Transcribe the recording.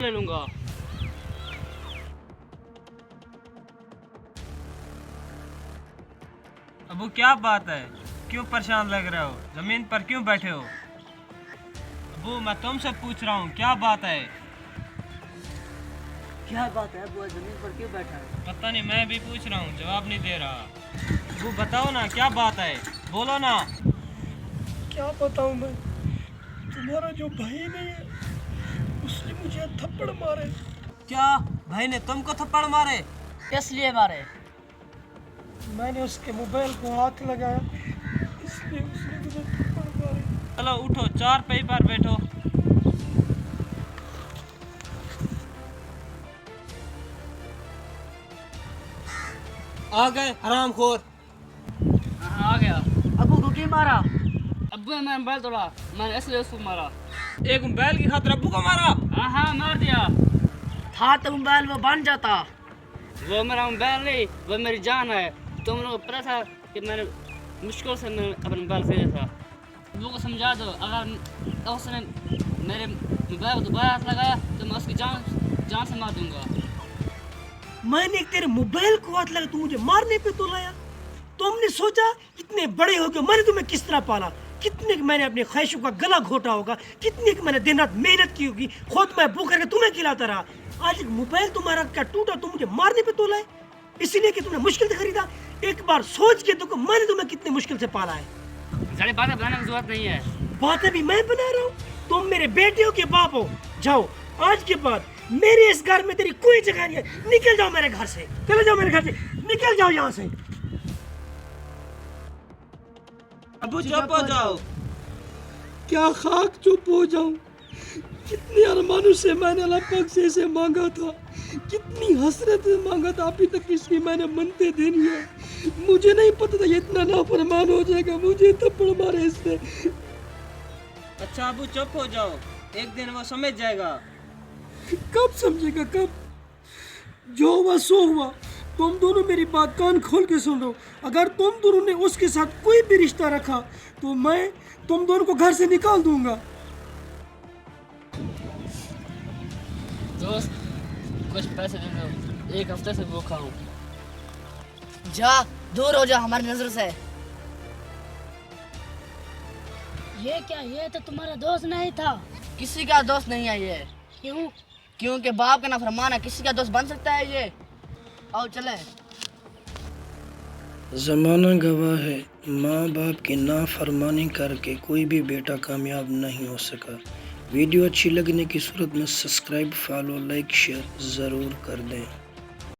ले लूंगा। अबू क्या बात है, क्यों परेशान लग रहे हो? जमीन पर क्यों बैठे हो? अबू मैं तुमसे पूछ रहा हूँ, क्या बात है? क्या बात है, वो जमीन पर क्यों बैठा है? पता नहीं, मैं भी पूछ रहा हूँ, जवाब नहीं दे रहा। अबू बताओ ना, क्या बात है, बोलो ना। क्या बताऊं मैं? तुम्हारा जो भाई नहीं है, उसने मुझे थप्पड़ मारे। क्या भाई ने तुमको थप्पड़ मारे? किस लिए मारे? मैंने उसके मोबाइल को हाथ लगाया, इसलिए उसने मुझे थप्पड़ मारे। चलो उठो, चार पे पर बैठो। आ गए हरामखोर। हाँ, आ गया। अबू को क्यों मारा? अब्बू ने मेरा मोबाइल तोड़ा, मैंने इसलिए उसको मारा। एक बैल की खातिर अब्बू को मारा? हाँ मार दिया। था तो मोबाइल वो बन जाता। वो मेरा मोबाइल नहीं, वो मेरी जान है। तुम लोगों को पता था कि मैंने मुश्किल से अपना मोबाइल खरीदा था। लोगों को समझा दो, अगर उसने मेरे मोबाइल को दोबारा हाथ लगाया तो मैं उसकी जान से मार दूंगा। मैंने तेरे मोबाइल को हाथ लगा, तू मुझे मारने पे तो लाया। तुमने सोचा इतने बड़े हो गए, मैंने तुम्हें किस तरह पाला, कितने मैंने अपनी ख्वाहिशों का गला घोटा होगा, कितनी मैंने दिन रात मेहनत की होगी, खुद मैं भूख करके तुम्हें खिलाता रहा। आज एक मोबाइल तुम्हारा क्या टूटा, तुम मुझे मारने पे तो लाए, इसीलिए कि तुमने मुश्किल से खरीदा। एक बार सोच के देखो, मैंने तुम्हें कितने मुश्किल से पाला है। सारी बातें बनाने की जरूरत नहीं है। बातें भी मैं बना रहा हूँ? तुम मेरे बेटियों के बाप हो। जाओ, आज के बाद मेरे इस घर में तेरी कोई जगह नहीं है। निकल जाओ मेरे घर से, चले जाओ मेरे घर से, निकल जाओ यहाँ से। अबू चुप हो जाओ। क्या खाक चुप हो जाऊं? कितने अरमानों से मैंने अल्लाह पाक से इसे मांगा था, कितनी हसरत से मांगा था, अभी तक इसकी मैंने मनते देनी है। मुझे नहीं पता था ये इतना नाफरमान हो जाएगा, मुझे थप्पड़ मारे इसने। अच्छा अबू चुप हो जाओ, एक दिन वो समझ जाएगा। कब समझेगा, कब? जो हुआ सो हुआ। तुम दोनों मेरी बात कान खोल के सुन लो, अगर तुम दोनों ने उसके साथ कोई भी रिश्ता रखा तो मैं तुम दोनों को घर से निकाल दूंगा। दोस्त, कुछ पैसे दे दो, एक हफ्ते से भूखा हूँ। जा, दूर हो जा हमारी नजर से। ये क्या, ये तो तुम्हारा दोस्त नहीं था। किसी का दोस्त नहीं है ये। क्यों? क्योंकि बाप का नाफरमान है, किसी का दोस्त बन सकता है ये? आओ चले। ज़माना गवाह है, माँ बाप की नाफरमानी करके कोई भी बेटा कामयाब नहीं हो सका। वीडियो अच्छी लगने की सूरत में सब्सक्राइब, फॉलो, लाइक, शेयर ज़रूर कर दें।